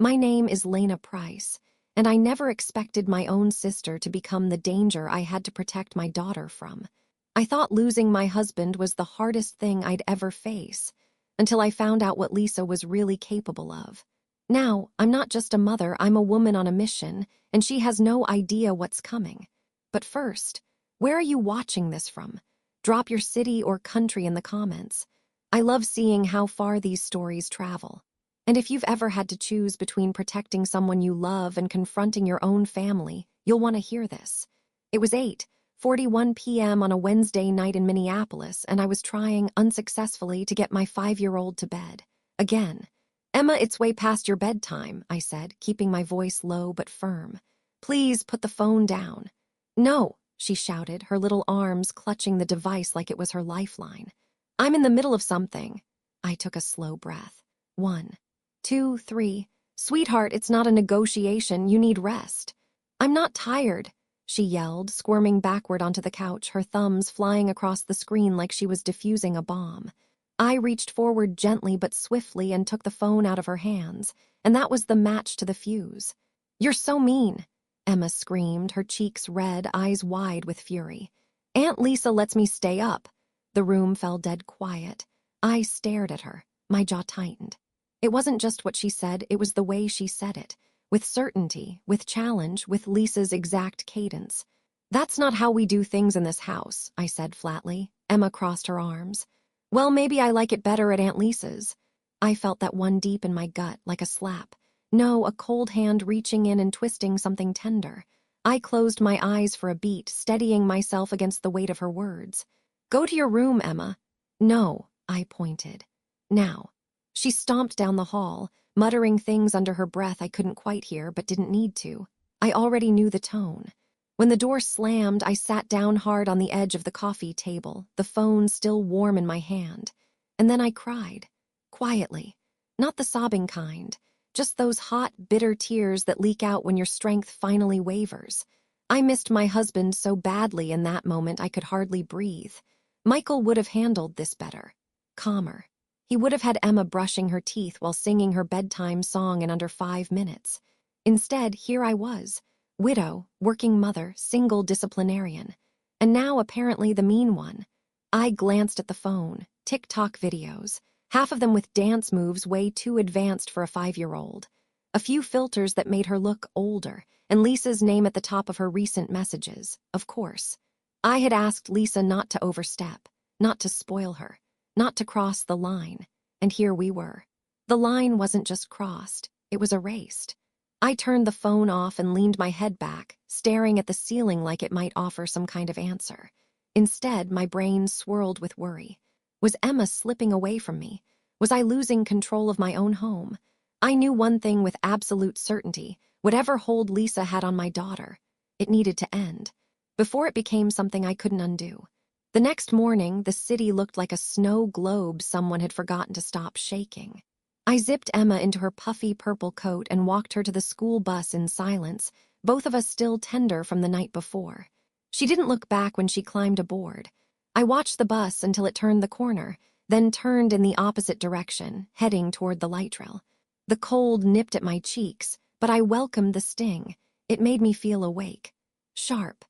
My name is Lena Price, and I never expected my own sister to become the danger I had to protect my daughter from. I thought losing my husband was the hardest thing I'd ever face, until I found out what Lisa was really capable of. Now, I'm not just a mother, I'm a woman on a mission, and she has no idea what's coming. But first, where are you watching this from? Drop your city or country in the comments. I love seeing how far these stories travel. And if you've ever had to choose between protecting someone you love and confronting your own family, you'll want to hear this. It was 8:41 p.m. on a Wednesday night in Minneapolis, and I was trying, unsuccessfully, to get my 5-year-old to bed. Again. "Emma, it's way past your bedtime," I said, keeping my voice low but firm. "Please put the phone down." "No," she shouted, her little arms clutching the device like it was her lifeline. "I'm in the middle of something." I took a slow breath. 1, 2, 3. "Sweetheart, it's not a negotiation, you need rest." "I'm not tired," she yelled, squirming backward onto the couch, her thumbs flying across the screen like she was defusing a bomb. I reached forward gently but swiftly and took the phone out of her hands, and that was the match to the fuse. "You're so mean," Emma screamed, her cheeks red, eyes wide with fury. "Aunt Lisa lets me stay up." The room fell dead quiet. I stared at her, my jaw tightened. It wasn't just what she said, it was the way she said it. With certainty, with challenge, with Lisa's exact cadence. "That's not how we do things in this house," I said flatly. Emma crossed her arms. "Well, maybe I like it better at Aunt Lisa's." I felt that one deep in my gut, like a slap. No, a cold hand reaching in and twisting something tender. I closed my eyes for a beat, steadying myself against the weight of her words. "Go to your room, Emma." "No," I pointed. "Now." She stomped down the hall, muttering things under her breath I couldn't quite hear but didn't need to. I already knew the tone. When the door slammed, I sat down hard on the edge of the coffee table, the phone still warm in my hand. And then I cried. Quietly. Not the sobbing kind. Just those hot, bitter tears that leak out when your strength finally wavers. I missed my husband so badly in that moment I could hardly breathe. Michael would have handled this better. Calmer. He would have had Emma brushing her teeth while singing her bedtime song in under 5 minutes. Instead, here I was. Widow, working mother, single disciplinarian. And now apparently the mean one. I glanced at the phone. TikTok videos. Half of them with dance moves way too advanced for a 5-year-old. A few filters that made her look older, and Lisa's name at the top of her recent messages, of course. I had asked Lisa not to overstep, not to spoil her, not to cross the line. And here we were. The line wasn't just crossed, it was erased. I turned the phone off and leaned my head back, staring at the ceiling like it might offer some kind of answer. Instead, my brain swirled with worry. Was Emma slipping away from me? Was I losing control of my own home? I knew one thing with absolute certainty: whatever hold Lisa had on my daughter, it needed to end, before it became something I couldn't undo. The next morning, the city looked like a snow globe someone had forgotten to stop shaking. I zipped Emma into her puffy purple coat and walked her to the school bus in silence, both of us still tender from the night before. She didn't look back when she climbed aboard. I watched the bus until it turned the corner, then turned in the opposite direction, heading toward the light rail. The cold nipped at my cheeks, but I welcomed the sting. It made me feel awake. Sharp.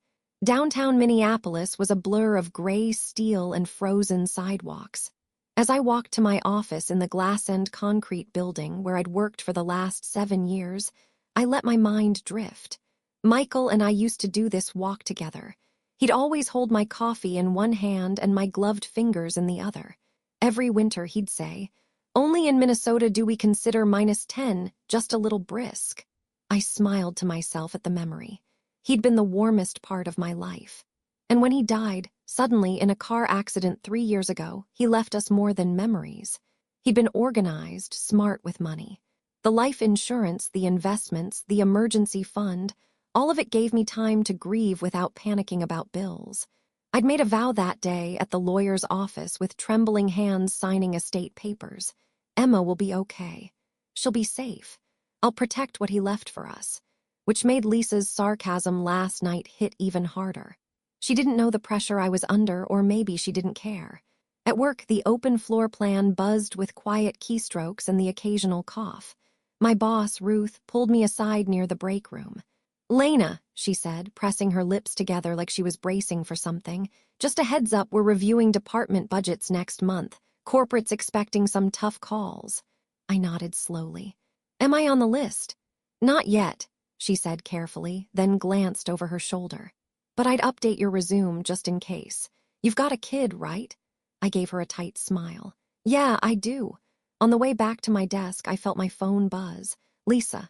Downtown Minneapolis was a blur of gray steel and frozen sidewalks. As I walked to my office in the glass-end concrete building where I'd worked for the last 7 years, I let my mind drift. Michael and I used to do this walk together. He'd always hold my coffee in one hand and my gloved fingers in the other. Every winter he'd say, "Only in Minnesota do we consider -10 just a little brisk." I smiled to myself at the memory. He'd been the warmest part of my life. And when he died, suddenly in a car accident 3 years ago, he left us more than memories. He'd been organized, smart with money. The life insurance, the investments, the emergency fund, all of it gave me time to grieve without panicking about bills. I'd made a vow that day at the lawyer's office with trembling hands signing estate papers. Emma will be okay. She'll be safe. I'll protect what he left for us. Which made Lisa's sarcasm last night hit even harder. She didn't know the pressure I was under, or maybe she didn't care. At work, the open floor plan buzzed with quiet keystrokes and the occasional cough. My boss, Ruth, pulled me aside near the break room. "Lena," she said, pressing her lips together like she was bracing for something. "Just a heads up, we're reviewing department budgets next month. Corporate's expecting some tough calls." I nodded slowly. "Am I on the list?" "Not yet," she said carefully, then glanced over her shoulder. "But I'd update your resume just in case. You've got a kid, right?" I gave her a tight smile. "Yeah, I do." On the way back to my desk, I felt my phone buzz. Lisa.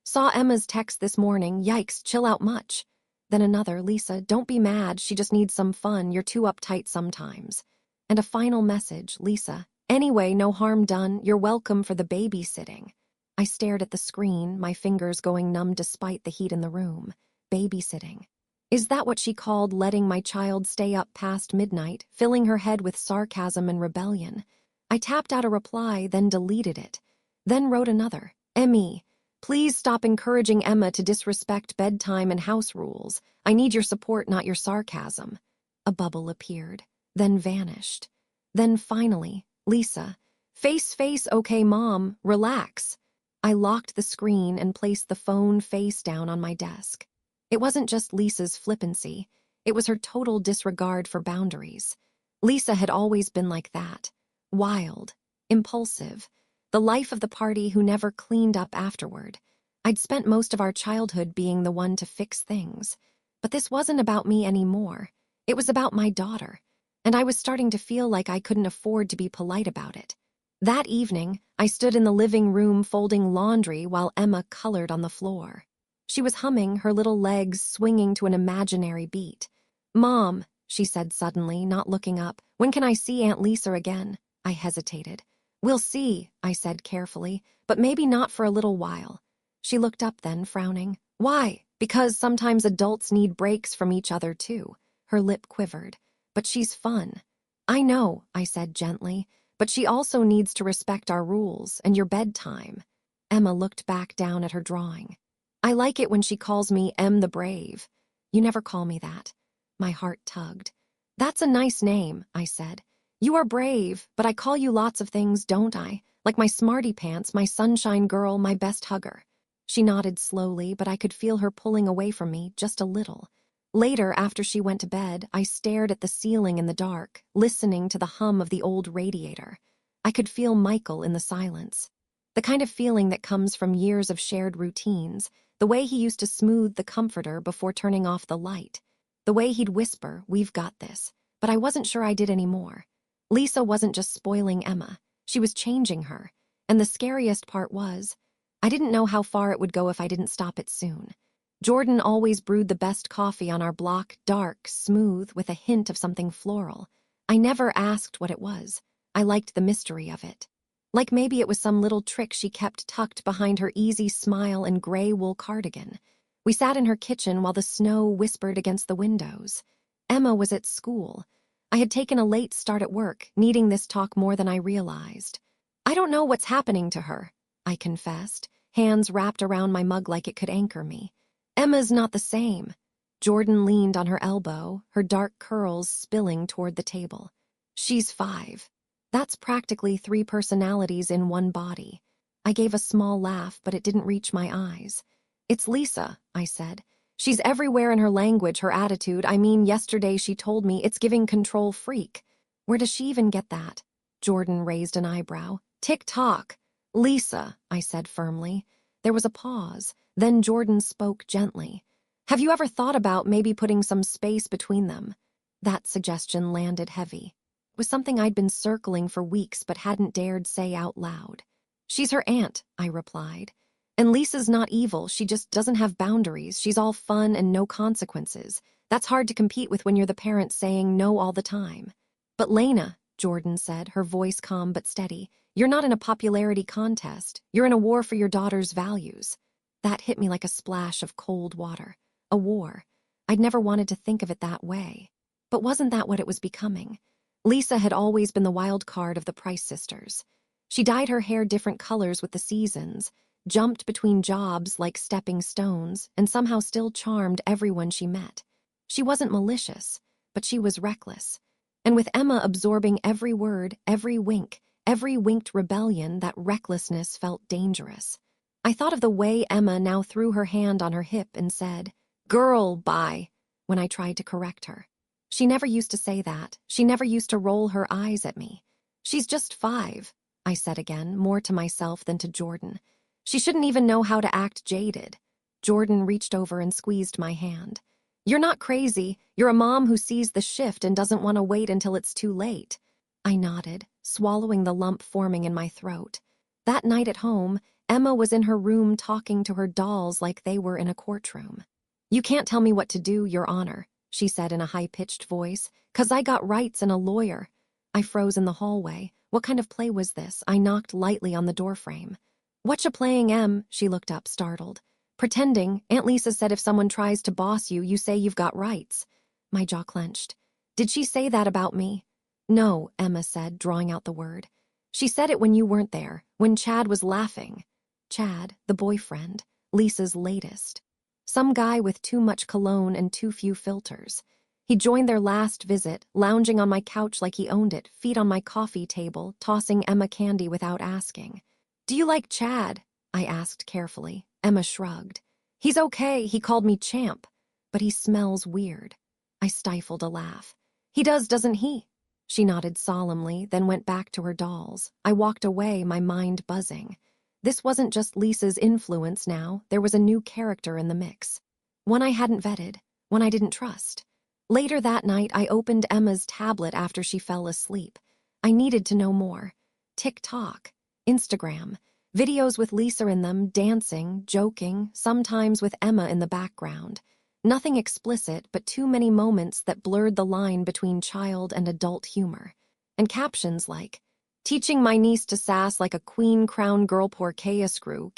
"Saw Emma's text this morning. Yikes, chill out much." Then another, "Lisa, don't be mad. She just needs some fun. You're too uptight sometimes." And a final message, "Lisa, anyway, no harm done. You're welcome for the babysitting." I stared at the screen, my fingers going numb despite the heat in the room. Babysitting. Is that what she called letting my child stay up past midnight, filling her head with sarcasm and rebellion? I tapped out a reply, then deleted it. Then wrote another. "Emmy, please stop encouraging Emma to disrespect bedtime and house rules. I need your support, not your sarcasm." A bubble appeared, then vanished. Then finally, "Lisa, face, okay, Mom, relax." I locked the screen and placed the phone face down on my desk. It wasn't just Lisa's flippancy. It was her total disregard for boundaries. Lisa had always been like that. Wild, impulsive, the life of the party who never cleaned up afterward. I'd spent most of our childhood being the one to fix things. But this wasn't about me anymore. It was about my daughter. And I was starting to feel like I couldn't afford to be polite about it. That evening, I stood in the living room folding laundry while Emma colored on the floor. She was humming, her little legs swinging to an imaginary beat. "Mom," she said suddenly, not looking up, "when can I see Aunt Lisa again?" I hesitated. "We'll see," I said carefully, "but maybe not for a little while." She looked up then, frowning. "Why?" "Because sometimes adults need breaks from each other, too." Her lip quivered. "But she's fun." "I know," I said gently, "but she also needs to respect our rules and your bedtime." Emma looked back down at her drawing. "I like it when she calls me Em the Brave." "You never call me that." My heart tugged. "That's a nice name," I said. "You are brave, but I call you lots of things, don't I? Like my smarty pants, my sunshine girl, my best hugger." She nodded slowly, but I could feel her pulling away from me just a little. Later, after she went to bed, I stared at the ceiling in the dark, listening to the hum of the old radiator. I could feel Michael in the silence. The kind of feeling that comes from years of shared routines, the way he used to smooth the comforter before turning off the light. The way he'd whisper, "We've got this," but I wasn't sure I did anymore. Lisa wasn't just spoiling Emma. She was changing her. And the scariest part was, I didn't know how far it would go if I didn't stop it soon. Jordan always brewed the best coffee on our block, dark, smooth, with a hint of something floral. I never asked what it was. I liked the mystery of it. Like maybe it was some little trick she kept tucked behind her easy smile and gray wool cardigan. We sat in her kitchen while the snow whispered against the windows. Emma was at school. I had taken a late start at work, needing this talk more than I realized. "I don't know what's happening to her," I confessed, hands wrapped around my mug like it could anchor me. "Emma's not the same." Jordan leaned on her elbow, her dark curls spilling toward the table. "She's 5. That's practically 3 personalities in one body." I gave a small laugh, but it didn't reach my eyes. "It's Lisa," I said. "She's everywhere in her language, her attitude. I mean, yesterday she told me it's giving control freak." "Where does she even get that?" Jordan raised an eyebrow. "TikTok." "Lisa," I said firmly. There was a pause. Then Jordan spoke gently. "Have you ever thought about maybe putting some space between them?" That suggestion landed heavy. It was something I'd been circling for weeks but hadn't dared say out loud. "She's her aunt," I replied. "And Lisa's not evil, she just doesn't have boundaries. She's all fun and no consequences. That's hard to compete with when you're the parent saying no all the time." "But Lena," Jordan said, her voice calm but steady, "you're not in a popularity contest. You're in a war for your daughter's values." That hit me like a splash of cold water. A war. I'd never wanted to think of it that way. But wasn't that what it was becoming? Lisa had always been the wild card of the Price sisters. She dyed her hair different colors with the seasons, jumped between jobs like stepping stones, and somehow still charmed everyone she met. She wasn't malicious, but she was reckless. And with Emma absorbing every word, every wink, Every winked rebellion, that recklessness felt dangerous. I thought of the way Emma now threw her hand on her hip and said, "Girl, bye," when I tried to correct her. She never used to say that. She never used to roll her eyes at me. "She's just 5, I said again, more to myself than to Jordan. "She shouldn't even know how to act jaded." Jordan reached over and squeezed my hand. "You're not crazy. You're a mom who sees the shift and doesn't want to wait until it's too late." I nodded, swallowing the lump forming in my throat. That night at home, Emma was in her room talking to her dolls like they were in a courtroom. "You can't tell me what to do, Your Honor," she said in a high-pitched voice, "'cause I got rights and a lawyer." I froze in the hallway. What kind of play was this? I knocked lightly on the doorframe. "Whatcha playing, Em?" She looked up, startled. "Pretending. Aunt Lisa said if someone tries to boss you, you say you've got rights." My jaw clenched. "Did she say that about me?" "No," Emma said, drawing out the word. "She said it when you weren't there, when Chad was laughing." Chad, the boyfriend, Lisa's latest. Some guy with too much cologne and too few filters. He joined their last visit, lounging on my couch like he owned it, feet on my coffee table, tossing Emma candy without asking. "Do you like Chad?" I asked carefully. Emma shrugged. "He's okay, he called me champ. But he smells weird." I stifled a laugh. "He does, doesn't he?" She nodded solemnly, then went back to her dolls. I walked away, my mind buzzing. This wasn't just Lisa's influence now, there was a new character in the mix. One I hadn't vetted, one I didn't trust. Later that night, I opened Emma's tablet after she fell asleep. I needed to know more. TikTok, Instagram, videos with Lisa in them, dancing, joking, sometimes with Emma in the background. Nothing explicit, but too many moments that blurred the line between child and adult humor. And captions like, "Teaching my niece to sass like a queen crown girl poor chaos crew."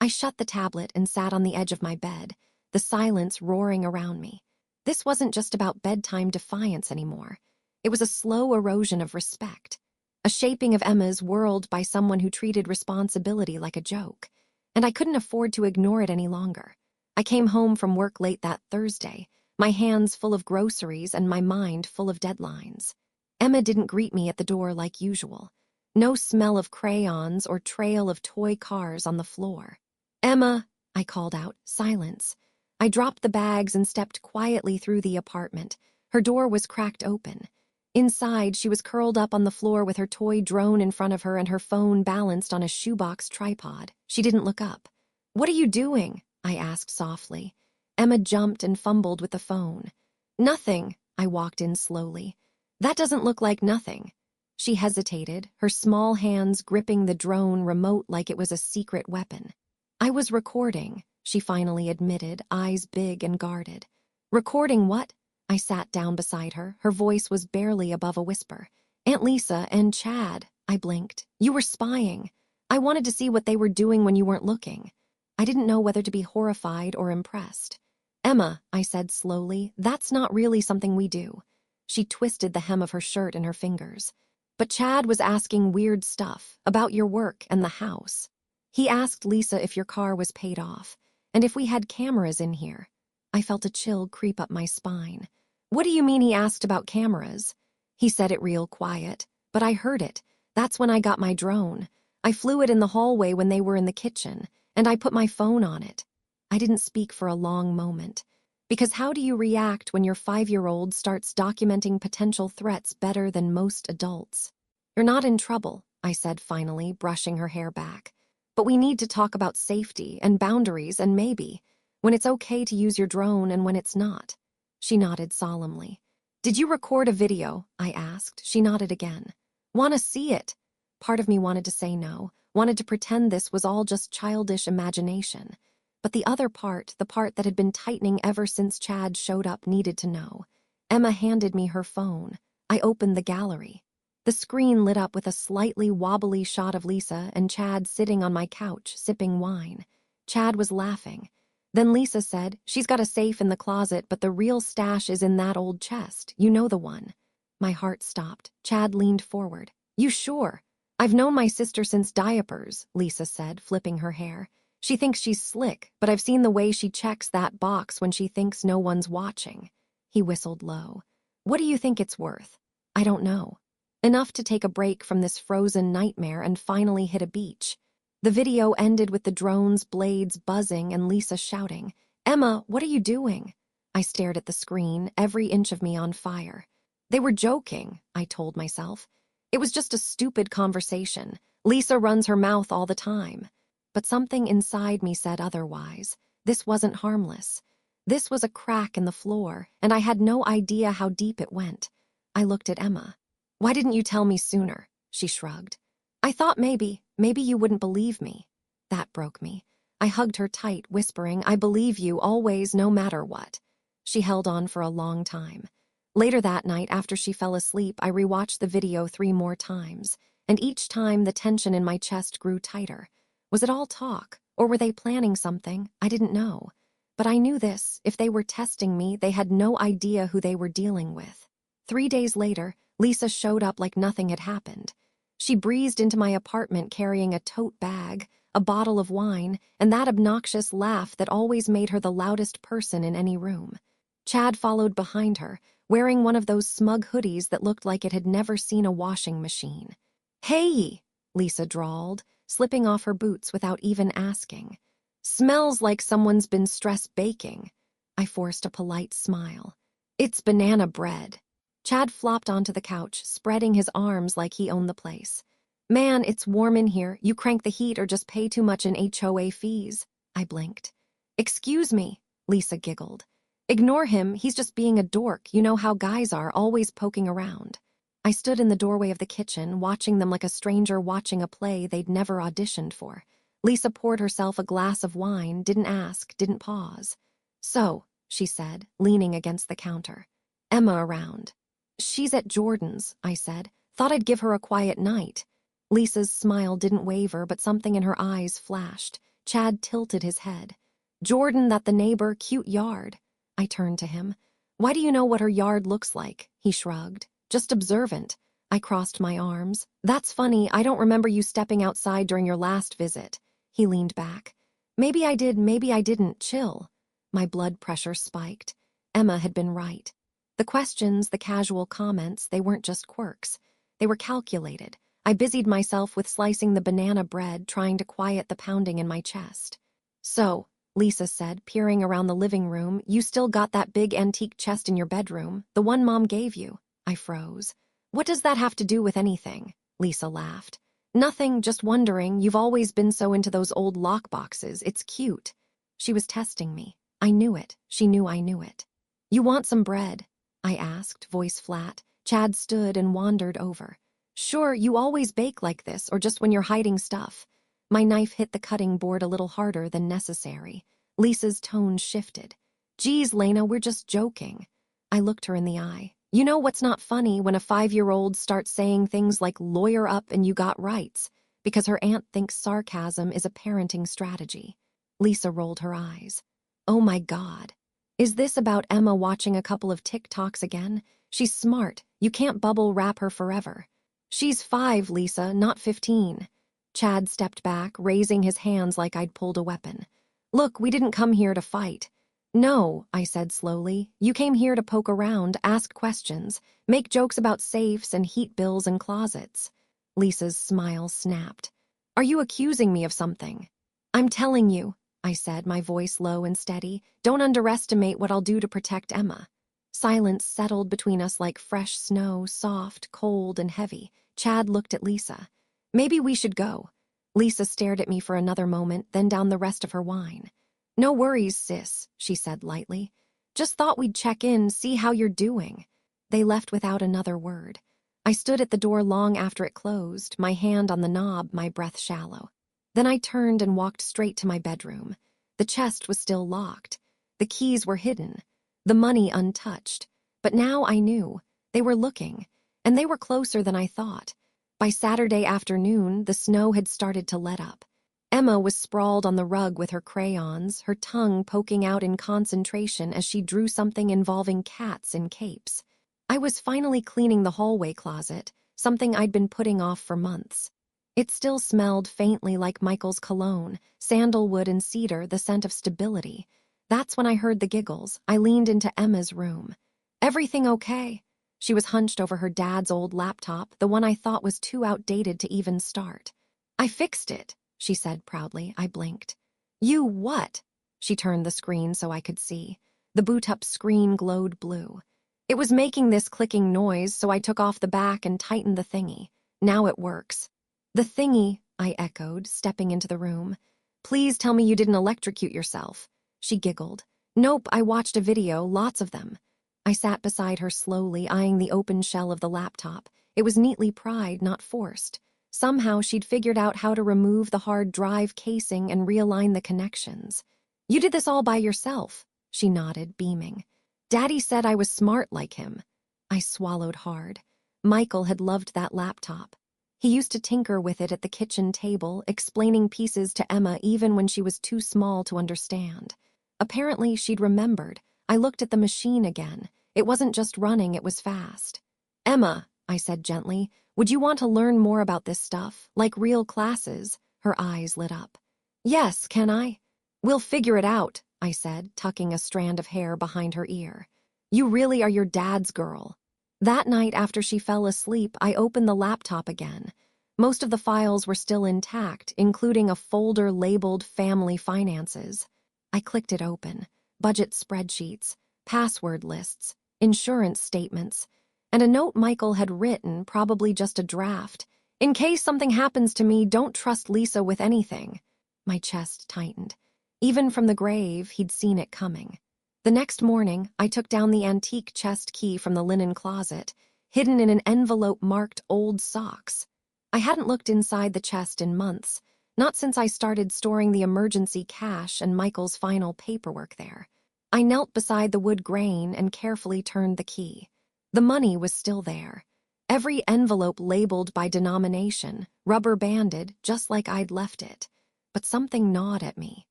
I shut the tablet and sat on the edge of my bed, the silence roaring around me. This wasn't just about bedtime defiance anymore. It was a slow erosion of respect. A shaping of Emma's world by someone who treated responsibility like a joke. And I couldn't afford to ignore it any longer. I came home from work late that Thursday, my hands full of groceries and my mind full of deadlines. Emma didn't greet me at the door like usual. No smell of crayons or trail of toy cars on the floor. "Emma," I called out. Silence. I dropped the bags and stepped quietly through the apartment. Her door was cracked open. Inside, she was curled up on the floor with her toy drone in front of her and her phone balanced on a shoebox tripod. She didn't look up. "What are you doing?" I asked softly. Emma jumped and fumbled with the phone. "Nothing," I walked in slowly. "That doesn't look like nothing." She hesitated, her small hands gripping the drone remote like it was a secret weapon. "I was recording," she finally admitted, eyes big and guarded. "Recording what?" I sat down beside her. Her voice was barely above a whisper. "Aunt Lisa and Chad," I blinked. "You were spying. I wanted to see what they were doing when you weren't looking." I didn't know whether to be horrified or impressed. "Emma," I said slowly, "that's not really something we do." She twisted the hem of her shirt in her fingers. "But Chad was asking weird stuff about your work and the house. He asked Lisa if your car was paid off, and if we had cameras in here." I felt a chill creep up my spine. "What do you mean he asked about cameras?" He said it real quiet, but I heard it. That's when I got my drone. I flew it in the hallway when they were in the kitchen, and I put my phone on it. I didn't speak for a long moment. Because how do you react when your 5-year-old starts documenting potential threats better than most adults? "You're not in trouble," I said finally, brushing her hair back. "But we need to talk about safety and boundaries and maybe when it's okay to use your drone and when it's not." She nodded solemnly. "Did you record a video?" I asked. She nodded again. "Want to see it?" Part of me wanted to say no, wanted to pretend this was all just childish imagination. But the other part, the part that had been tightening ever since Chad showed up, needed to know. Emma handed me her phone. I opened the gallery. The screen lit up with a slightly wobbly shot of Lisa and Chad sitting on my couch, sipping wine. Chad was laughing. Then Lisa said, "She's got a safe in the closet, but the real stash is in that old chest. You know the one." My heart stopped. Chad leaned forward. "You sure?" "I've known my sister since diapers," Lisa said, flipping her hair. "She thinks she's slick, but I've seen the way she checks that box when she thinks no one's watching." He whistled low. "What do you think it's worth?" "I don't know." enough to take a break from this frozen nightmare and finally hit a beach. The video ended with the drone's blades buzzing and Lisa shouting, "Emma, what are you doing?" I stared at the screen, every inch of me on fire. They were joking, I told myself. It was just a stupid conversation. Lisa runs her mouth all the time. But something inside me said otherwise. This wasn't harmless. This was a crack in the floor, and I had no idea how deep it went. I looked at Emma. "Why didn't you tell me sooner?" She shrugged. "I thought maybe you wouldn't believe me." That broke me. I hugged her tight, whispering, "I believe you, always, no matter what." She held on for a long time. Later that night, after she fell asleep, I rewatched the video 3 more times, and each time the tension in my chest grew tighter. Was it all talk, or were they planning something? I didn't know. But I knew this: if they were testing me, they had no idea who they were dealing with. 3 days later, Lisa showed up like nothing had happened. She breezed into my apartment carrying a tote bag, a bottle of wine, and that obnoxious laugh that always made her the loudest person in any room. Chad followed behind her, wearing one of those smug hoodies that looked like it had never seen a washing machine. "Hey," Lisa drawled, slipping off her boots without even asking. "Smells like someone's been stress baking." I forced a polite smile. "It's banana bread." Chad flopped onto the couch, spreading his arms like he owned the place. "Man, it's warm in here. You crank the heat or just pay too much in HOA fees." I blinked. "Excuse me," Lisa giggled. "Ignore him, he's just being a dork. You know how guys are, always poking around." I stood in the doorway of the kitchen, watching them like a stranger watching a play they'd never auditioned for. Lisa poured herself a glass of wine, didn't ask, didn't pause. "So," she said, leaning against the counter. "Emma around?" "She's at Jordan's," I said. "Thought I'd give her a quiet night." Lisa's smile didn't waver, but something in her eyes flashed. Chad tilted his head. "Jordan, that the neighbor, cute yard." I turned to him. "Why do you know what her yard looks like?" He shrugged. "Just observant." I crossed my arms. "That's funny, I don't remember you stepping outside during your last visit." He leaned back. "Maybe I did, maybe I didn't. Chill." My blood pressure spiked. Emma had been right. The questions, the casual comments, they weren't just quirks. They were calculated. I busied myself with slicing the banana bread, trying to quiet the pounding in my chest. "So," Lisa said, peering around the living room, "you still got that big antique chest in your bedroom, the one Mom gave you." I froze. "What does that have to do with anything?" Lisa laughed. "Nothing, just wondering. You've always been so into those old lockboxes. It's cute." She was testing me. I knew it. She knew I knew it. "You want some bread?" I asked, voice flat. Chad stood and wandered over. "Sure, you always bake like this, or just when you're hiding stuff." My knife hit the cutting board a little harder than necessary. Lisa's tone shifted. "Geez, Lena, we're just joking." I looked her in the eye. "You know what's not funny? When a 5-year-old starts saying things like lawyer up and you got rights, because her aunt thinks sarcasm is a parenting strategy." Lisa rolled her eyes. "Oh my God. Is this about Emma watching a couple of TikToks again? She's smart. You can't bubble wrap her forever." "She's 5, Lisa, not 15. Chad stepped back, raising his hands like I'd pulled a weapon. "Look, we didn't come here to fight." "No," I said slowly. "You came here to poke around, ask questions, make jokes about safes and heat bills and closets." Lisa's smile snapped. "Are you accusing me of something?" "I'm telling you," I said, my voice low and steady. "Don't underestimate what I'll do to protect Emma." Silence settled between us like fresh snow, soft, cold, and heavy. Chad looked at Lisa. "Maybe we should go." Lisa stared at me for another moment, then down the rest of her wine. "No worries, sis," she said lightly. "Just thought we'd check in, see how you're doing." They left without another word. I stood at the door long after it closed, my hand on the knob, my breath shallow. Then I turned and walked straight to my bedroom. The chest was still locked. The keys were hidden. The money untouched. But now I knew. They were looking. And they were closer than I thought. By Saturday afternoon, the snow had started to let up. Emma was sprawled on the rug with her crayons, her tongue poking out in concentration as she drew something involving cats in capes. I was finally cleaning the hallway closet, something I'd been putting off for months. It still smelled faintly like Michael's cologne, sandalwood and cedar, the scent of stability. That's when I heard the giggles. I leaned into Emma's room. "Everything okay?" She was hunched over her dad's old laptop, the one I thought was too outdated to even start. "I fixed it," she said proudly. I blinked. "You what?" She turned the screen so I could see. The boot-up screen glowed blue. It was making this clicking noise, so I took off the back and tightened the thingy. Now it works. "The thingy," I echoed, stepping into the room. "Please tell me you didn't electrocute yourself." She giggled. "Nope, I watched a video, lots of them." I sat beside her slowly, eyeing the open shell of the laptop. It was neatly pried, not forced. Somehow she'd figured out how to remove the hard drive casing and realign the connections. "You did this all by yourself," she nodded, beaming. "Daddy said I was smart like him." I swallowed hard. Michael had loved that laptop. He used to tinker with it at the kitchen table, explaining pieces to Emma even when she was too small to understand. Apparently, she'd remembered. I looked at the machine again. It wasn't just running, it was fast. "Emma," I said gently, "would you want to learn more about this stuff, like real classes?" Her eyes lit up. "Yes, can I?" "We'll figure it out," I said, tucking a strand of hair behind her ear. "You really are your dad's girl." That night after she fell asleep, I opened the laptop again. Most of the files were still intact, including a folder labeled Family Finances. I clicked it open. Budget spreadsheets, password lists, insurance statements, and a note Michael had written, probably just a draft. "In case something happens to me, don't trust Lisa with anything." My chest tightened. Even from the grave, he'd seen it coming. The next morning, I took down the antique chest key from the linen closet, hidden in an envelope marked Old Socks. I hadn't looked inside the chest in months, not since I started storing the emergency cash and Michael's final paperwork there. I knelt beside the wood grain and carefully turned the key. The money was still there. Every envelope labeled by denomination, rubber-banded, just like I'd left it. But something gnawed at me.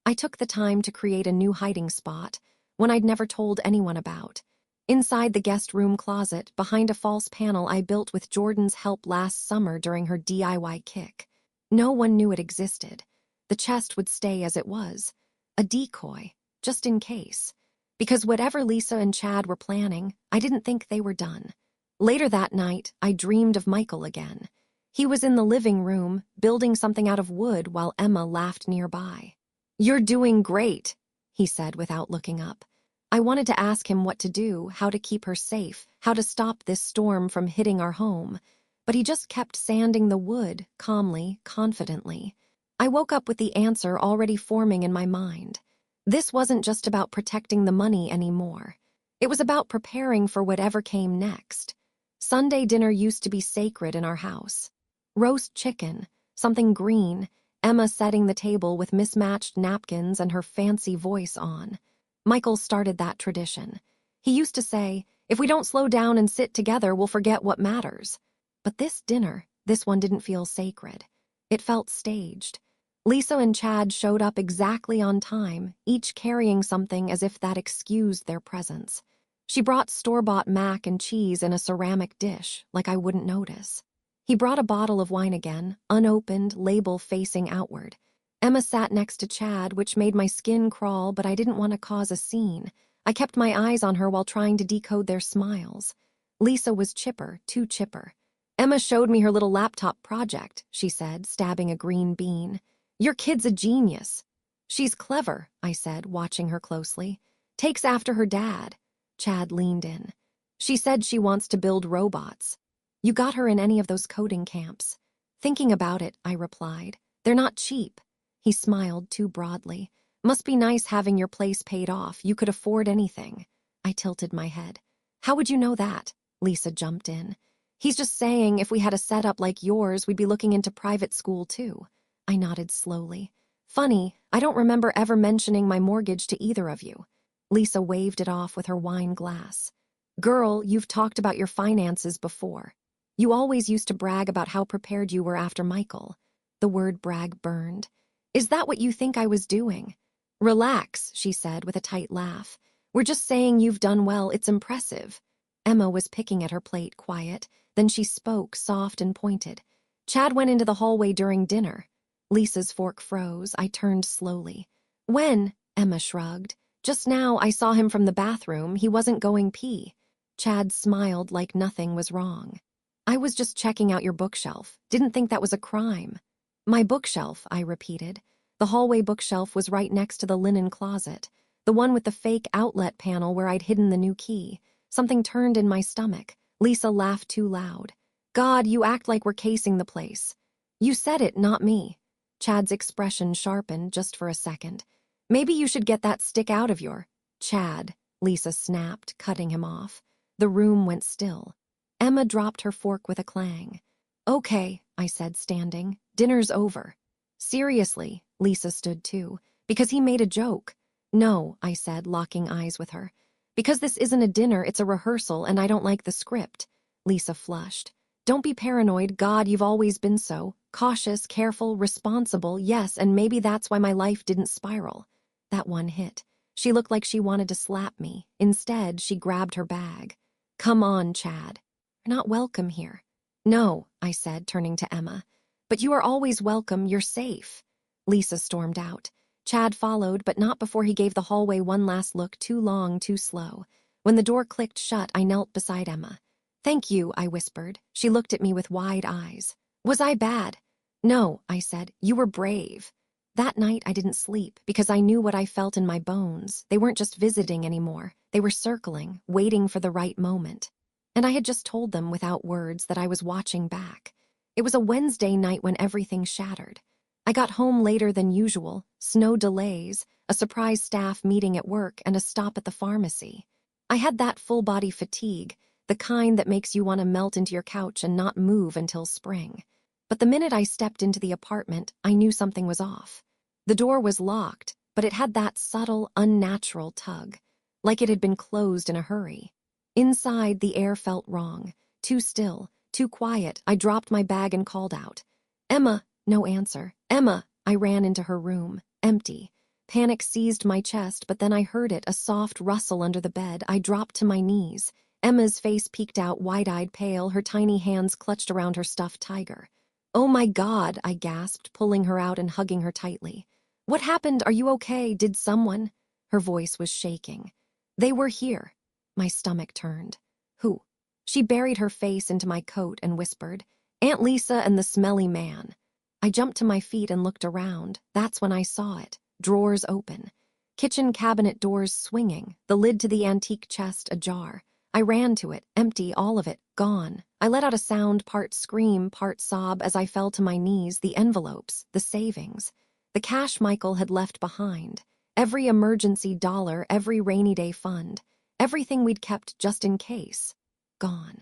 I took the time to create a new hiding spot, one I'd never told anyone about. Inside the guest room closet, behind a false panel I built with Jordan's help last summer during her DIY kick. No one knew it existed. The chest would stay as it was. A decoy, just in case. Because whatever Lisa and Chad were planning, I didn't think they were done. Later that night, I dreamed of Michael again. He was in the living room, building something out of wood while Emma laughed nearby. "You're doing great," he said without looking up. I wanted to ask him what to do, how to keep her safe, how to stop this storm from hitting our home. But he just kept sanding the wood, calmly, confidently. I woke up with the answer already forming in my mind. This wasn't just about protecting the money anymore. It was about preparing for whatever came next. Sunday dinner used to be sacred in our house. Roast chicken, something green, Emma setting the table with mismatched napkins and her fancy voice on. Michael started that tradition. He used to say, "If we don't slow down and sit together, we'll forget what matters." But this dinner, this one didn't feel sacred. It felt staged. Lisa and Chad showed up exactly on time, each carrying something as if that excused their presence. She brought store-bought mac and cheese in a ceramic dish, like I wouldn't notice. He brought a bottle of wine again, unopened, label facing outward. Emma sat next to Chad, which made my skin crawl, but I didn't want to cause a scene. I kept my eyes on her while trying to decode their smiles. Lisa was chipper, too chipper. "Emma showed me her little laptop project," she said, stabbing a green bean. "Your kid's a genius." "She's clever," I said, watching her closely. "Takes after her dad." Chad leaned in. "She said she wants to build robots." "You got her in any of those coding camps?" "Thinking about it," I replied. "They're not cheap." He smiled too broadly. "Must be nice having your place paid off. You could afford anything." I tilted my head. "How would you know that?" Lisa jumped in. "He's just saying if we had a setup like yours, we'd be looking into private school too." I nodded slowly. "Funny, I don't remember ever mentioning my mortgage to either of you." Lisa waved it off with her wine glass. "Girl, you've talked about your finances before. You always used to brag about how prepared you were after Michael." The word brag burned. "Is that what you think I was doing?" "Relax," she said with a tight laugh. "We're just saying you've done well. It's impressive." Emma was picking at her plate, quiet. Then she spoke, soft and pointed. "Chad went into the hallway during dinner." Lisa's fork froze. I turned slowly. "When?" Emma shrugged. "Just now I saw him from the bathroom. He wasn't going pee." Chad smiled like nothing was wrong. I was just checking out your bookshelf. Didn't think that was a crime. My bookshelf, I repeated. The hallway bookshelf was right next to the linen closet, the one with the fake outlet panel where I'd hidden the new key. Something turned in my stomach. Lisa laughed too loud. God, you act like we're casing the place. You said it, not me. Chad's expression sharpened just for a second. Maybe you should get that stick out of your... Chad, Lisa snapped, cutting him off. The room went still. Emma dropped her fork with a clang. Okay, I said, standing. Dinner's over. Seriously, Lisa stood too. Because he made a joke. No, I said, locking eyes with her. Because this isn't a dinner, it's a rehearsal, and I don't like the script. Lisa flushed. Don't be paranoid. God, you've always been so. Cautious, careful, responsible, yes, and maybe that's why my life didn't spiral. That one hit. She looked like she wanted to slap me. Instead, she grabbed her bag. Come on, Chad. You're not welcome here. No, I said, turning to Emma. But you are always welcome. You're safe. Lisa stormed out. Chad followed, but not before he gave the hallway one last look, too long, too slow. When the door clicked shut, I knelt beside Emma. Thank you, I whispered. She looked at me with wide eyes. Was I bad? No, I said. You were brave. That night I didn't sleep because I knew what I felt in my bones. They weren't just visiting anymore. They were circling, waiting for the right moment. And I had just told them without words that I was watching back. It was a Wednesday night when everything shattered. I got home later than usual, snow delays, a surprise staff meeting at work, and a stop at the pharmacy. I had that full-body fatigue, the kind that makes you want to melt into your couch and not move until spring. But the minute I stepped into the apartment, I knew something was off. The door was locked, but it had that subtle, unnatural tug, like it had been closed in a hurry. Inside, the air felt wrong, too still, too quiet. I dropped my bag and called out. Emma, no answer. Emma, I ran into her room, empty. Panic seized my chest, but then I heard it, a soft rustle under the bed. I dropped to my knees. Emma's face peeked out, wide-eyed, pale, her tiny hands clutched around her stuffed tiger. Oh my God, I gasped, pulling her out and hugging her tightly. What happened? Are you okay? Did someone? Her voice was shaking. They were here. My stomach turned. Who? She buried her face into my coat and whispered, Aunt Lisa and the smelly man. I jumped to my feet and looked around. That's when I saw it. Drawers open. Kitchen cabinet doors swinging, the lid to the antique chest ajar. I ran to it, empty, all of it, gone. I let out a sound, part scream, part sob, as I fell to my knees, the envelopes, the savings. The cash Michael had left behind. Every emergency dollar, every rainy day fund. Everything we'd kept just in case. Gone.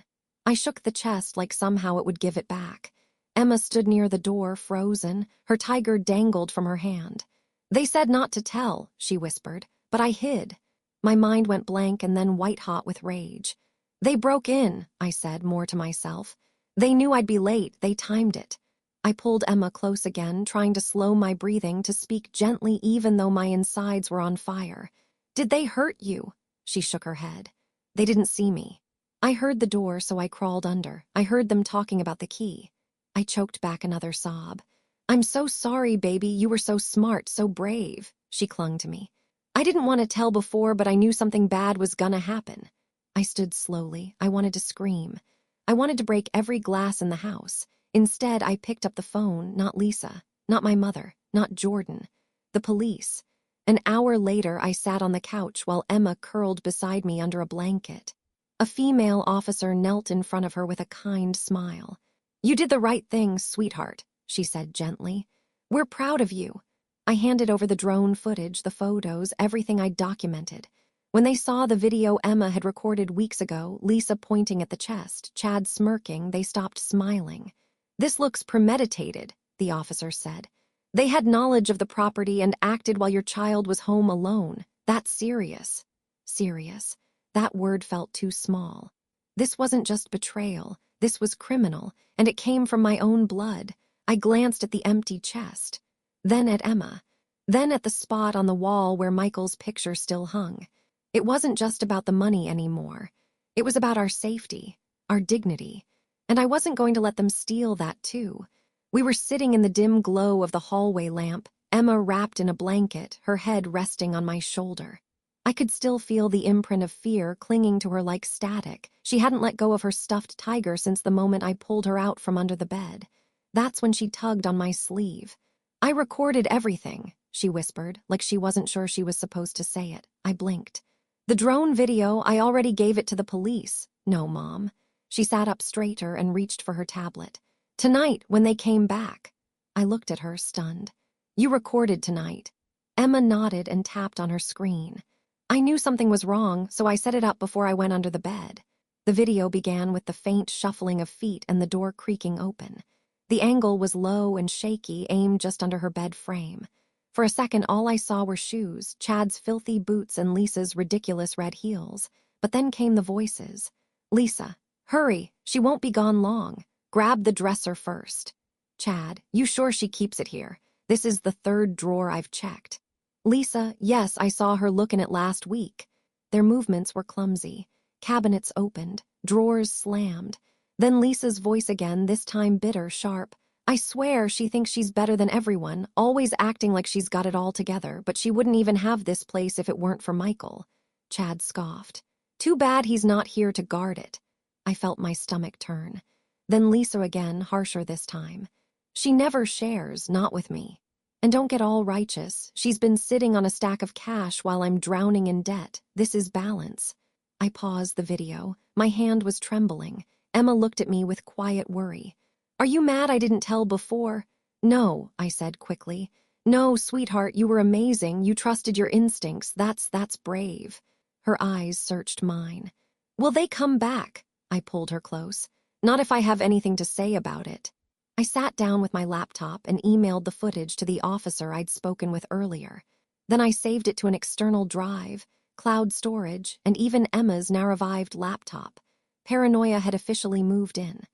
I shook the chest like somehow it would give it back. Emma stood near the door, frozen. Her tiger dangled from her hand. They said not to tell, she whispered, but I hid. My mind went blank and then white-hot with rage. They broke in, I said, more to myself. They knew I'd be late. They timed it. I pulled Emma close again, trying to slow my breathing, to speak gently even though my insides were on fire. Did they hurt you? She shook her head. They didn't see me. I heard the door, so I crawled under. I heard them talking about the key. I choked back another sob. I'm so sorry, baby. You were so smart, so brave. She clung to me. I didn't want to tell before, but I knew something bad was gonna happen. I stood slowly. I wanted to scream. I wanted to break every glass in the house. Instead, I picked up the phone, not Lisa, not my mother, not Jordan. The police. An hour later, I sat on the couch while Emma curled beside me under a blanket. A female officer knelt in front of her with a kind smile. You did the right thing, sweetheart, she said gently. We're proud of you. I handed over the drone footage, the photos, everything I'd documented. When they saw the video Emma had recorded weeks ago, Lisa pointing at the chest, Chad smirking, they stopped smiling. This looks premeditated, the officer said. They had knowledge of the property and acted while your child was home alone. That's serious. Serious. That word felt too small. This wasn't just betrayal. This was criminal, and it came from my own blood. I glanced at the empty chest. Then at Emma. Then at the spot on the wall where Michael's picture still hung. It wasn't just about the money anymore. It was about our safety, our dignity. And I wasn't going to let them steal that too. We were sitting in the dim glow of the hallway lamp, Emma wrapped in a blanket, her head resting on my shoulder. I could still feel the imprint of fear clinging to her like static. She hadn't let go of her stuffed tiger since the moment I pulled her out from under the bed. That's when she tugged on my sleeve. "I recorded everything," she whispered, like she wasn't sure she was supposed to say it. I blinked. "The drone video, I already gave it to the police." "No, Mom." She sat up straighter and reached for her tablet. "Tonight, when they came back." I looked at her, stunned. "You recorded tonight." Emma nodded and tapped on her screen. I knew something was wrong, so I set it up before I went under the bed. The video began with the faint shuffling of feet and the door creaking open. The angle was low and shaky, aimed just under her bed frame. For a second, all I saw were shoes, Chad's filthy boots and Lisa's ridiculous red heels. But then came the voices. "Lisa, hurry, she won't be gone long. Grab the dresser first." "Chad, you sure she keeps it here? This is the third drawer I've checked." "Lisa, yes, I saw her look in it last week." Their movements were clumsy. Cabinets opened, drawers slammed. Then Lisa's voice again, this time bitter, sharp. "I swear she thinks she's better than everyone, always acting like she's got it all together, but she wouldn't even have this place if it weren't for Michael." Chad scoffed. "Too bad he's not here to guard it." I felt my stomach turn. Then Lisa again, harsher this time. "She never shares, not with me. And don't get all righteous. She's been sitting on a stack of cash while I'm drowning in debt. This is balance." I paused the video. My hand was trembling. Emma looked at me with quiet worry. "Are you mad I didn't tell before?" "No," I said quickly. "No, sweetheart, you were amazing. You trusted your instincts. That's brave." Her eyes searched mine. "Will they come back?" I pulled her close. "Not if I have anything to say about it." I sat down with my laptop and emailed the footage to the officer I'd spoken with earlier. Then I saved it to an external drive, cloud storage, and even Emma's now-revived laptop. Paranoia had officially moved in.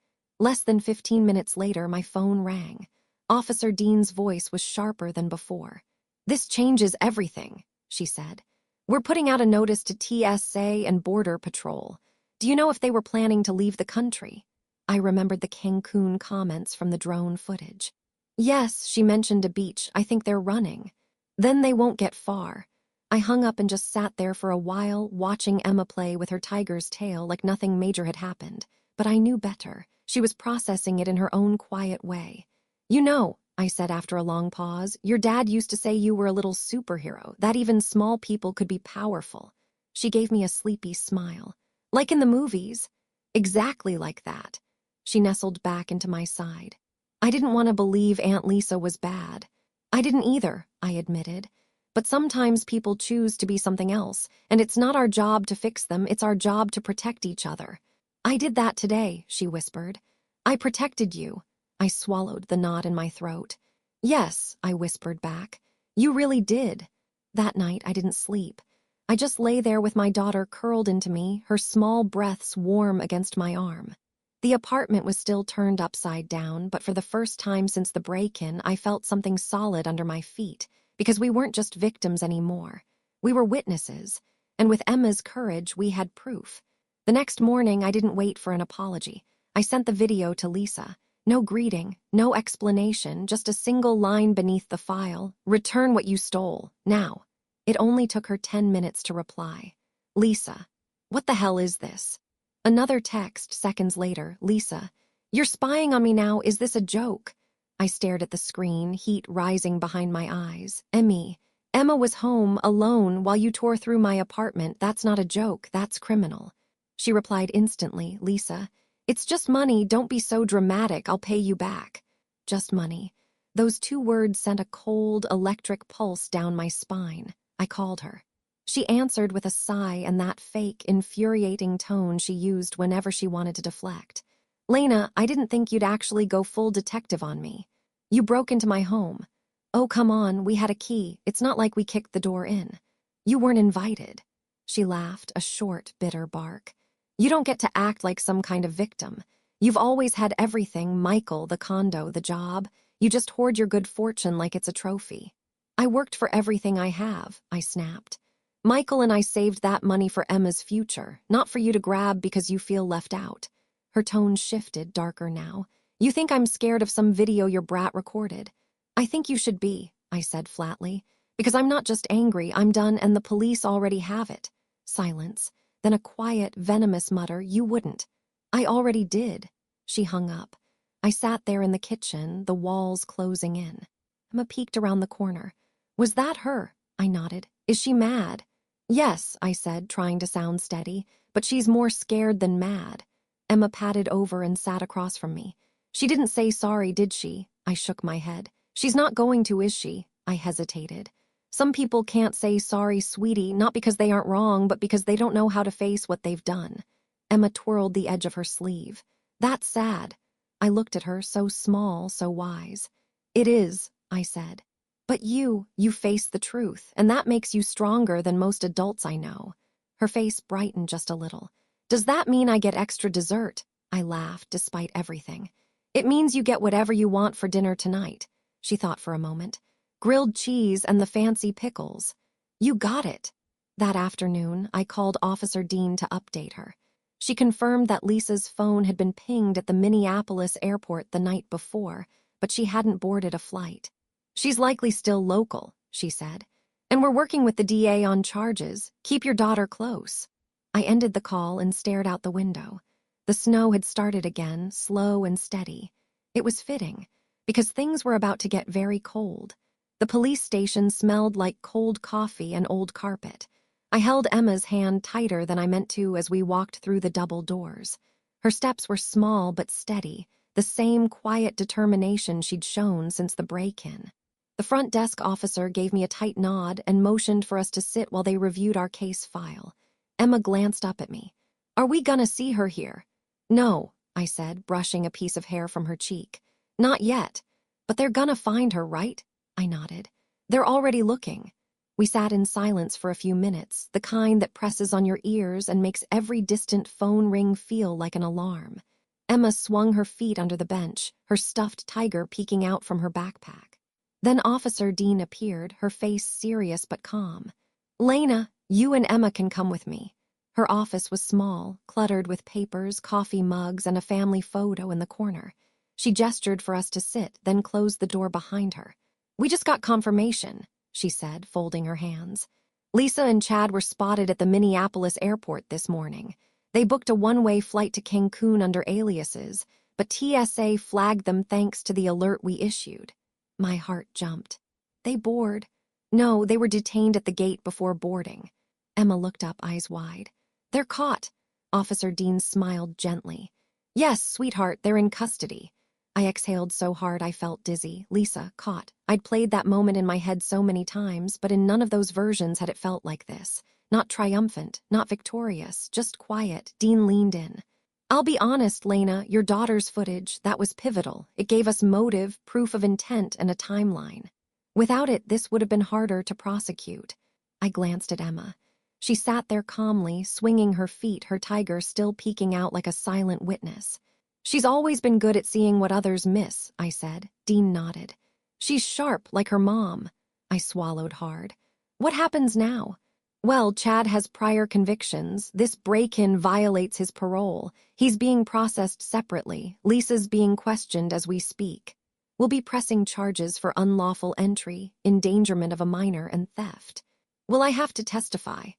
Less than 15 minutes later, my phone rang. Officer Dean's voice was sharper than before. "This changes everything," she said. "We're putting out a notice to TSA and Border Patrol. Do you know if they were planning to leave the country?" I remembered the Cancun comments from the drone footage. "Yes, she mentioned a beach. I think they're running." "Then they won't get far." I hung up and just sat there for a while, watching Emma play with her tiger's tail like nothing major had happened. But I knew better. She was processing it in her own quiet way. "You know," I said after a long pause, "your dad used to say you were a little superhero, that even small people could be powerful." She gave me a sleepy smile. "Like in the movies?" "Exactly like that." She nestled back into my side. I didn't want to believe Aunt Lisa was bad. "I didn't either," I admitted. "But sometimes people choose to be something else, and it's not our job to fix them, it's our job to protect each other." "I did that today," she whispered. "I protected you." I swallowed the knot in my throat. "Yes," I whispered back. "You really did." That night I didn't sleep. I just lay there with my daughter curled into me, her small breaths warm against my arm. The apartment was still turned upside down, but for the first time since the break-in, I felt something solid under my feet, because we weren't just victims anymore. We were witnesses, and with Emma's courage, we had proof. The next morning, I didn't wait for an apology. I sent the video to Lisa. No greeting, no explanation, just a single line beneath the file. "Return what you stole, now." It only took her 10 minutes to reply. "Lisa, what the hell is this?" Another text seconds later. "Lisa, you're spying on me now, is this a joke?" I stared at the screen, heat rising behind my eyes. Emma was home, alone, while you tore through my apartment. That's not a joke, that's criminal." She replied instantly. "Lisa, it's just money, don't be so dramatic, I'll pay you back." Just money. Those two words sent a cold, electric pulse down my spine. I called her. She answered with a sigh and that fake, infuriating tone she used whenever she wanted to deflect. "Lena, I didn't think you'd actually go full detective on me. You broke into my home." "Oh, come on, we had a key. It's not like we kicked the door in." "You weren't invited." She laughed, a short, bitter bark. "You don't get to act like some kind of victim. You've always had everything, Michael, the condo, the job. You just hoard your good fortune like it's a trophy." "I worked for everything I have," I snapped. "Michael and I saved that money for Emma's future, not for you to grab because you feel left out." Her tone shifted, darker now. "You think I'm scared of some video your brat recorded?" "I think you should be," I said flatly. Because I'm not just angry, I'm done, and the police already have it. Silence. Then a quiet, venomous mutter, "You wouldn't." "I already did." She hung up. I sat there in the kitchen, the walls closing in. Emma peeked around the corner. "Was that her?" I nodded. "Is she mad?" "Yes," I said, trying to sound steady, "but she's more scared than mad." Emma patted over and sat across from me. "She didn't say sorry, did she?" I shook my head. "She's not going to, is she?" I hesitated. "Some people can't say sorry, sweetie, not because they aren't wrong, but because they don't know how to face what they've done." Emma twirled the edge of her sleeve. "That's sad." I looked at her, so small, so wise. "It is," I said. "But you face the truth, and that makes you stronger than most adults I know." Her face brightened just a little. "Does that mean I get extra dessert?" I laughed, despite everything. "It means you get whatever you want for dinner tonight." She thought for a moment. "Grilled cheese and the fancy pickles." "You got it." That afternoon, I called Officer Dean to update her. She confirmed that Lisa's phone had been pinged at the Minneapolis airport the night before, but she hadn't boarded a flight. "She's likely still local," she said. "And we're working with the DA on charges. Keep your daughter close." I ended the call and stared out the window. The snow had started again, slow and steady. It was fitting, because things were about to get very cold. The police station smelled like cold coffee and old carpet. I held Emma's hand tighter than I meant to as we walked through the double doors. Her steps were small but steady, the same quiet determination she'd shown since the break-in. The front desk officer gave me a tight nod and motioned for us to sit while they reviewed our case file. Emma glanced up at me. "Are we gonna see her here?" "No," I said, brushing a piece of hair from her cheek. "Not yet. But they're gonna find her, right?" I nodded. "They're already looking." We sat in silence for a few minutes, the kind that presses on your ears and makes every distant phone ring feel like an alarm. Emma swung her feet under the bench, her stuffed tiger peeking out from her backpack. Then Officer Dean appeared, her face serious but calm. "Lena, you and Emma can come with me." Her office was small, cluttered with papers, coffee mugs, and a family photo in the corner. She gestured for us to sit, then closed the door behind her. "We just got confirmation," she said, folding her hands. "Lisa and Chad were spotted at the Minneapolis airport this morning. They booked a one-way flight to Cancun under aliases, but TSA flagged them thanks to the alert we issued." My heart jumped. "They board?" "No, they were detained at the gate before boarding." Emma looked up, eyes wide. "They're caught." Officer Dean smiled gently. "Yes, sweetheart, they're in custody." I exhaled so hard I felt dizzy. Lisa, caught. I'd played that moment in my head so many times, but in none of those versions had it felt like this. Not triumphant, not victorious, just quiet. Dean leaned in. "I'll be honest, Lena, your daughter's footage, that was pivotal. It gave us motive, proof of intent, and a timeline. Without it, this would have been harder to prosecute." I glanced at Emma. She sat there calmly, swinging her feet, her tiger still peeking out like a silent witness. "She's always been good at seeing what others miss," I said. Dean nodded. "She's sharp, like her mom." I swallowed hard. "What happens now?" "Well, Chad has prior convictions. This break-in violates his parole. He's being processed separately. Lisa's being questioned as we speak. We'll be pressing charges for unlawful entry, endangerment of a minor, and theft." "Will I have to testify?"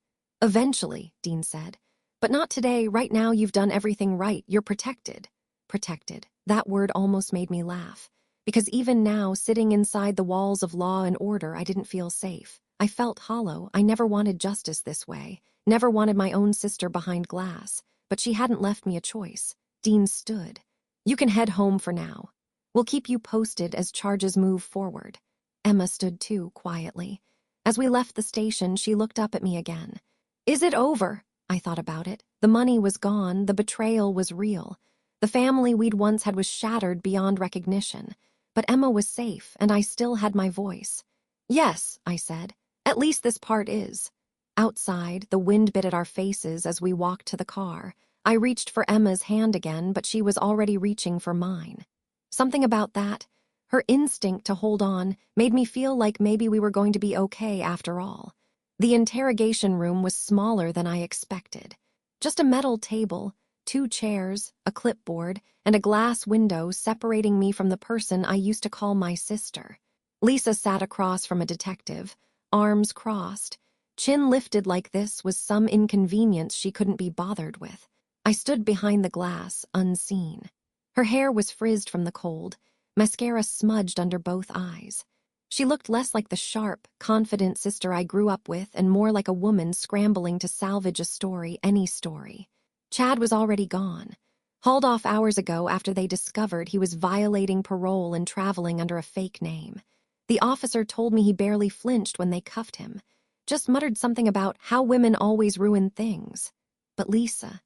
"Eventually," Dean said. "But not today. Right now you've done everything right. You're protected." Protected. That word almost made me laugh. Because even now, sitting inside the walls of law and order, I didn't feel safe. I felt hollow. I never wanted justice this way. Never wanted my own sister behind glass. But she hadn't left me a choice. Dean stood. "You can head home for now. We'll keep you posted as charges move forward." Emma stood too, quietly. As we left the station, she looked up at me again. "Is it over?" I thought about it. The money was gone. The betrayal was real. The family we'd once had was shattered beyond recognition. But Emma was safe, and I still had my voice. "Yes," I said. "At least this part is." Outside, the wind bit at our faces as we walked to the car. I reached for Emma's hand again, but she was already reaching for mine. Something about that, her instinct to hold on, made me feel like maybe we were going to be okay after all. The interrogation room was smaller than I expected. Just a metal table, 2 chairs, a clipboard, and a glass window separating me from the person I used to call my sister. Lisa sat across from a detective, arms crossed. Chin lifted like this was some inconvenience she couldn't be bothered with. I stood behind the glass, unseen. Her hair was frizzed from the cold, mascara smudged under both eyes. She looked less like the sharp, confident sister I grew up with and more like a woman scrambling to salvage a story, any story. Chad was already gone. Hauled off hours ago after they discovered he was violating parole and traveling under a fake name. The officer told me he barely flinched when they cuffed him. Just muttered something about how women always ruin things. But Lisa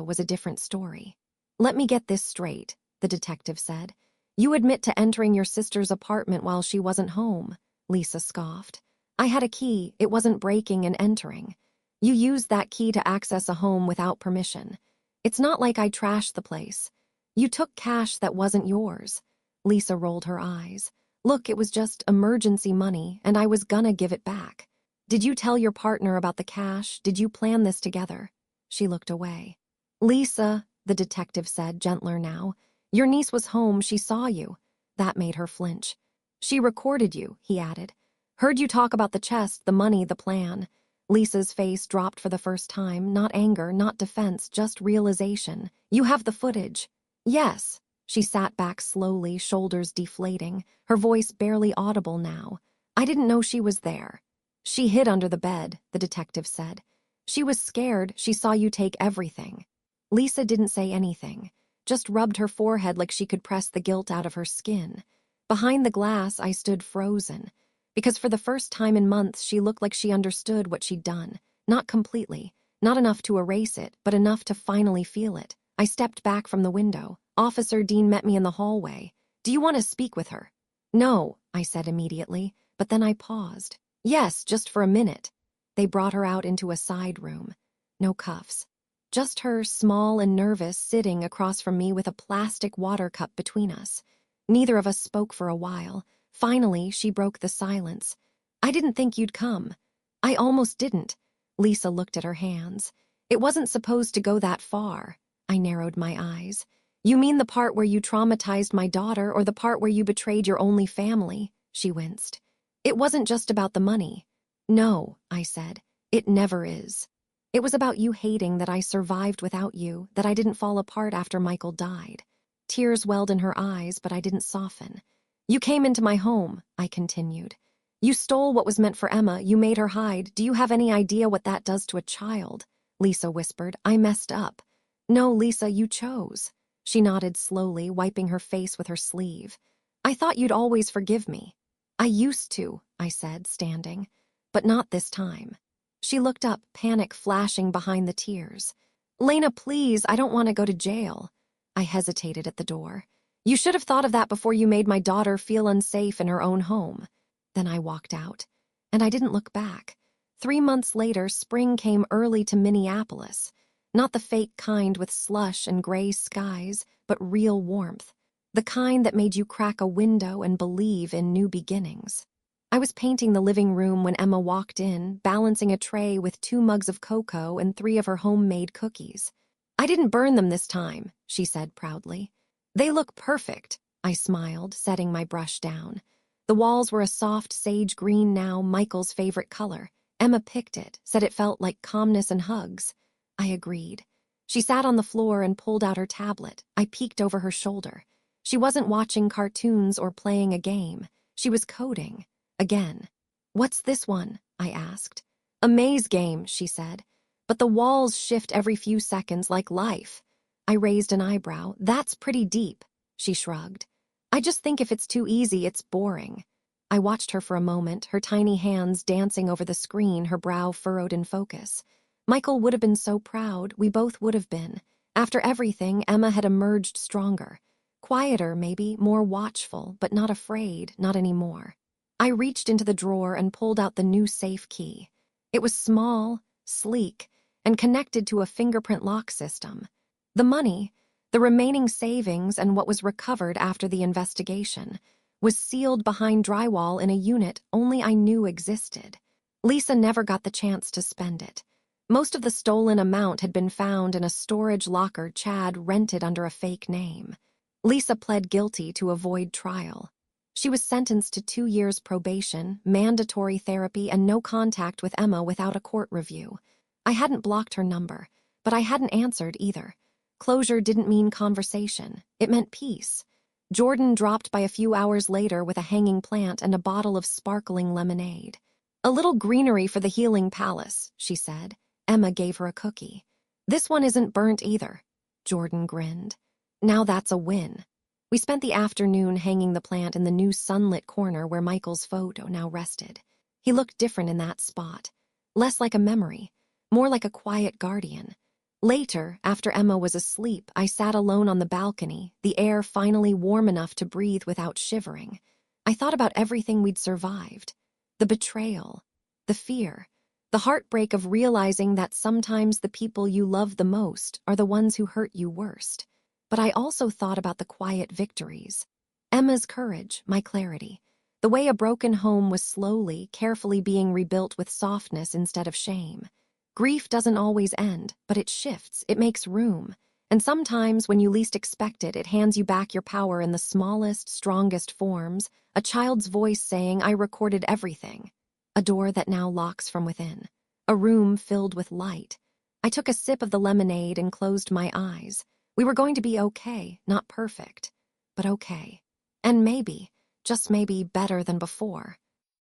was a different story. "Let me get this straight," the detective said. "You admit to entering your sister's apartment while she wasn't home," Lisa scoffed. "I had a key, it wasn't breaking and entering. You used that key to access a home without permission. It's not like I trashed the place. You took cash that wasn't yours." Lisa rolled her eyes. "Look, it was just emergency money, and I was gonna give it back. Did you tell your partner about the cash? Did you plan this together?" She looked away. "Lisa," the detective said, gentler now, "your niece was home, she saw you." That made her flinch. "She recorded you," he added. "Heard you talk about the chest, the money, the plan." Lisa's face dropped for the first time, not anger, not defense, just realization. "You have the footage." "Yes." She sat back slowly, shoulders deflating, her voice barely audible now. "I didn't know she was there." "She hid under the bed," the detective said. "She was scared, she saw you take everything." Lisa didn't say anything, just rubbed her forehead like she could press the guilt out of her skin. Behind the glass, I stood frozen, because for the first time in months she looked like she understood what she'd done. Not completely, not enough to erase it, but enough to finally feel it. I stepped back from the window. Officer Dean met me in the hallway. "Do you want to speak with her?" "No," I said immediately, but then I paused. "Yes, just for a minute." They brought her out into a side room. No cuffs. Just her, small and nervous, sitting across from me with a plastic water cup between us. Neither of us spoke for a while. Finally, she broke the silence. "I didn't think you'd come." "I almost didn't." Lisa looked at her hands. "It wasn't supposed to go that far." I narrowed my eyes. "You mean the part where you traumatized my daughter or the part where you betrayed your only family?" She winced. "It wasn't just about the money." "No," I said. "It never is. It was about you hating that I survived without you, that I didn't fall apart after Michael died." Tears welled in her eyes, but I didn't soften. "You came into my home," I continued. "You stole what was meant for Emma, you made her hide. Do you have any idea what that does to a child?" Lisa whispered. "I messed up." "No, Lisa, you chose." She nodded slowly, wiping her face with her sleeve. "I thought you'd always forgive me." "I used to," I said, standing. "But not this time." She looked up, panic flashing behind the tears. "Lena, please, I don't want to go to jail." I hesitated at the door. "You should have thought of that before you made my daughter feel unsafe in her own home." Then I walked out. And I didn't look back. 3 months later, spring came early to Minneapolis. Not the fake kind with slush and gray skies, but real warmth. The kind that made you crack a window and believe in new beginnings. I was painting the living room when Emma walked in, balancing a tray with 2 mugs of cocoa and 3 of her homemade cookies. "I didn't burn them this time," she said proudly. "They look perfect," I smiled, setting my brush down. The walls were a soft sage green now, Michael's favorite color. Emma picked it, said it felt like calmness and hugs. I agreed. She sat on the floor and pulled out her tablet. I peeked over her shoulder. She wasn't watching cartoons or playing a game. She was coding. Again. "What's this one?" I asked. "A maze game," she said. "But the walls shift every few seconds like life." I raised an eyebrow. "That's pretty deep." She shrugged. "I just think if it's too easy, it's boring." I watched her for a moment, her tiny hands dancing over the screen, her brow furrowed in focus. Michael would have been so proud, we both would have been. After everything, Emma had emerged stronger. Quieter, maybe, more watchful, but not afraid, not anymore. I reached into the drawer and pulled out the new safe key. It was small, sleek, and connected to a fingerprint lock system. The money, the remaining savings and what was recovered after the investigation, was sealed behind drywall in a unit only I knew existed. Lisa never got the chance to spend it. Most of the stolen amount had been found in a storage locker Chad rented under a fake name. Lisa pled guilty to avoid trial. She was sentenced to 2 years probation, mandatory therapy, and no contact with Emma without a court review. I hadn't blocked her number, but I hadn't answered either. Closure didn't mean conversation. It meant peace. Jordan dropped by a few hours later with a hanging plant and a bottle of sparkling lemonade. "A little greenery for the healing palace," she said. Emma gave her a cookie. "This one isn't burnt either." Jordan grinned. "Now that's a win." We spent the afternoon hanging the plant in the new sunlit corner where Michael's photo now rested. He looked different in that spot. Less like a memory, more like a quiet guardian. Later, after Emma was asleep, I sat alone on the balcony, the air finally warm enough to breathe without shivering. I thought about everything we'd survived. The betrayal, the fear, the heartbreak of realizing that sometimes the people you love the most are the ones who hurt you worst. But I also thought about the quiet victories. Emma's courage, my clarity. The way a broken home was slowly, carefully being rebuilt with softness instead of shame. Grief doesn't always end, but it shifts, it makes room. And sometimes, when you least expect it, it hands you back your power in the smallest, strongest forms, a child's voice saying, "I recorded everything." A door that now locks from within. A room filled with light. I took a sip of the lemonade and closed my eyes. We were going to be okay, not perfect, but okay. And maybe, just maybe, better than before.